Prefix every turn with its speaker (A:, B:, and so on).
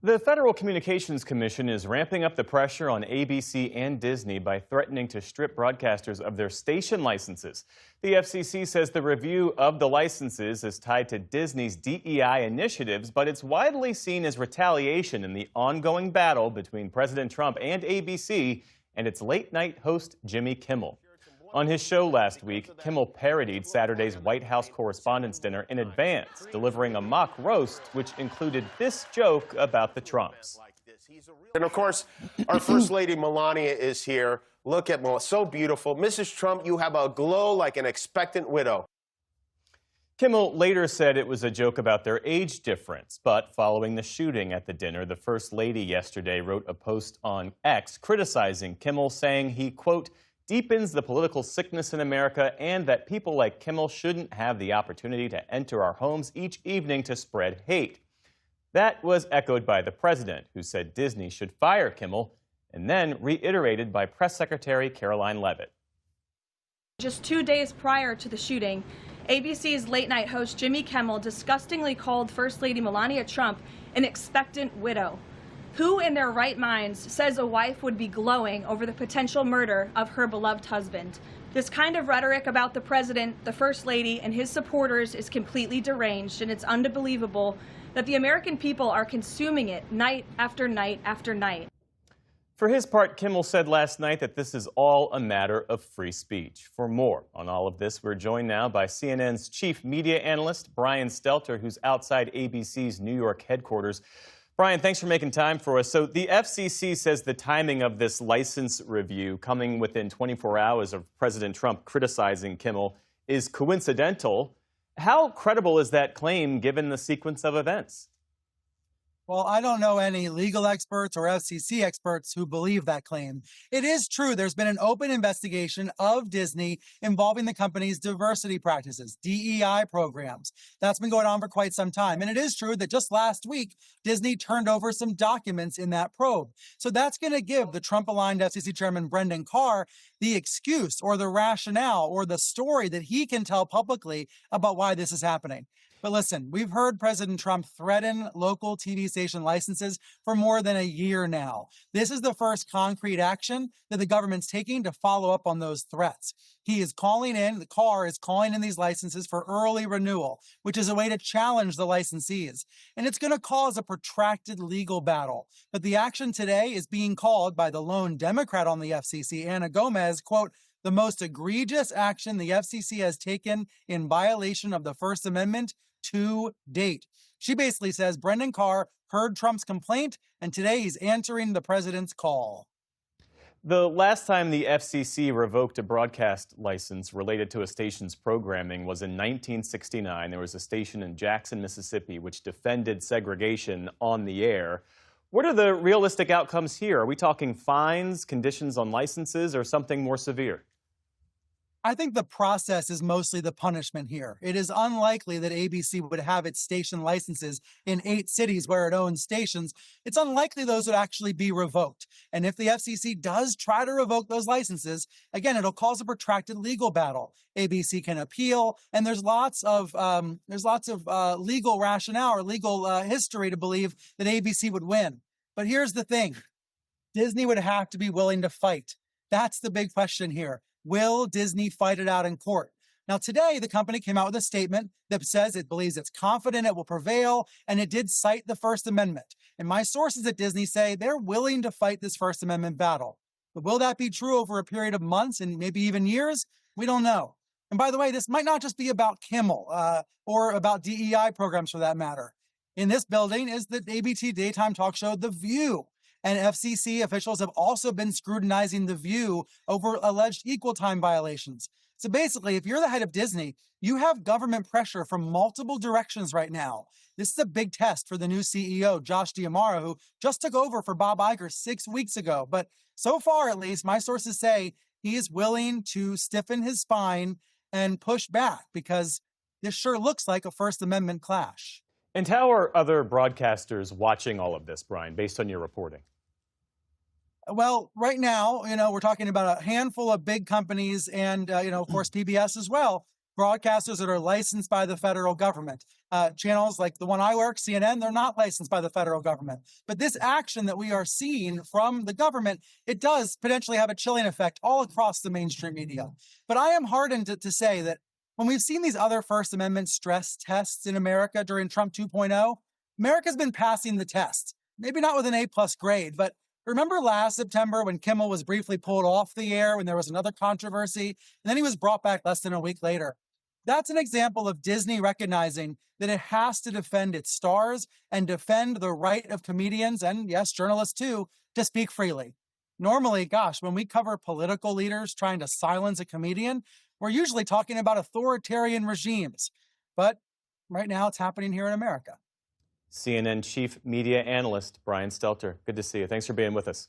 A: The Federal Communications Commission is ramping up the pressure on ABC and Disney by threatening to strip broadcasters of their station licenses. The FCC says the review of the licenses is tied to Disney's DEI initiatives, but it's widely seen as retaliation in the ongoing battle between President Trump and ABC and its late-night host Jimmy Kimmel. On his show last week, Kimmel parodied Saturday's White House Correspondents' Dinner in advance, delivering a mock roast which included this joke about the Trumps.
B: And of course, our First Lady Melania is here. Look at Melania, so beautiful. Mrs. Trump, you have a glow like an expectant widow.
A: Kimmel later said it was a joke about their age difference, but following the shooting at the dinner, the First Lady yesterday wrote a post on X criticizing Kimmel, saying he, quote, deepens the political sickness in America and that people like Kimmel shouldn't have the opportunity to enter our homes each evening to spread hate. That was echoed by the president, who said Disney should fire Kimmel, and then reiterated by Press Secretary Caroline Leavitt.
C: Just 2 days prior to the shooting, ABC's late-night host Jimmy Kimmel disgustingly called First Lady Melania Trump an expectant widow. Who in their right minds says a wife would be glowing over the potential murder of her beloved husband? This kind of rhetoric about the president, the First Lady, and his supporters is completely deranged, and it's unbelievable that the American people are consuming it night after night after night.
A: For his part, Kimmel said last night that this is all a matter of free speech. For more on all of this, we're joined now by CNN's chief media analyst, Brian Stelter, who's outside ABC's New York headquarters. Brian, thanks for making time for us. So the FCC says the timing of this license review, coming within 24 hours of President Trump criticizing Kimmel, is coincidental. How credible is that claim given the sequence of events?
D: Well, I don't know any legal experts or FCC experts who believe that claim. It is true there's been an open investigation of Disney involving the company's diversity practices, DEI programs. That's been going on for quite some time. And it is true that just last week, Disney turned over some documents in that probe. So that's going to give the Trump-aligned FCC chairman Brendan Carr the excuse or the rationale or the story that he can tell publicly about why this is happening. But listen, we've heard President Trump threaten local TV station licenses for more than a year now. This is the first concrete action that the government's taking to follow up on those threats. The Carr is calling in these licenses for early renewal, which is a way to challenge the licensees. And it's going to cause a protracted legal battle. But the action today is being called by the lone Democrat on the FCC, Anna Gomez, quote, the most egregious action the FCC has taken in violation of the First Amendment to date. She basically says Brendan Carr heard Trump's complaint, and today he's answering the president's call.
A: The last time the FCC revoked a broadcast license related to a station's programming was in 1969. There was a station in Jackson, Mississippi, which defended segregation on the air. What are the realistic outcomes here? Are we talking fines, conditions on licenses, or something more severe?
D: I think the process is mostly the punishment here. It is unlikely that ABC would have its station licenses in 8 cities where it owns stations. It's unlikely those would actually be revoked. And if the FCC does try to revoke those licenses, again, it'll cause a protracted legal battle. ABC can appeal, and there's lots of legal rationale or legal history to believe that ABC would win. But here's the thing. Disney would have to be willing to fight. That's the big question here. Will Disney fight it out in court? Now, today, the company came out with a statement that says it believes it's confident it will prevail, and it did cite the First Amendment. And my sources at Disney say they're willing to fight this First Amendment battle. But will that be true over a period of months and maybe even years? We don't know. And by the way, this might not just be about Kimmel or about DEI programs for that matter. In this building is the ABC daytime talk show, The View. And FCC officials have also been scrutinizing The View over alleged equal time violations. So basically, if you're the head of Disney, you have government pressure from multiple directions right now. This is a big test for the new CEO, Josh D'Amaro, who just took over for Bob Iger 6 weeks ago. But so far, at least, my sources say he is willing to stiffen his spine and push back because this sure looks like a First Amendment clash.
A: And how are other broadcasters watching all of this, Brian, based on your reporting?
D: Well, right now, we're talking about a handful of big companies and, of course, PBS as well. broadcasters that are licensed by the federal government. Channels like the one I work, CNN, they're not licensed by the federal government. But this action that we are seeing from the government, it does potentially have a chilling effect all across the mainstream media. But I am hardened to say that when we've seen these other First Amendment stress tests in America during Trump 2.0, America's been passing the test. Maybe not with an A+ grade, but remember last September when Kimmel was briefly pulled off the air when there was another controversy, and then he was brought back less than a week later? That's an example of Disney recognizing that it has to defend its stars and defend the right of comedians, and yes, journalists too, to speak freely. Normally, gosh, when we cover political leaders trying to silence a comedian, we're usually talking about authoritarian regimes. But right now it's happening here in America.
A: CNN Chief Media Analyst Brian Stelter. Good to see you. Thanks for being with us.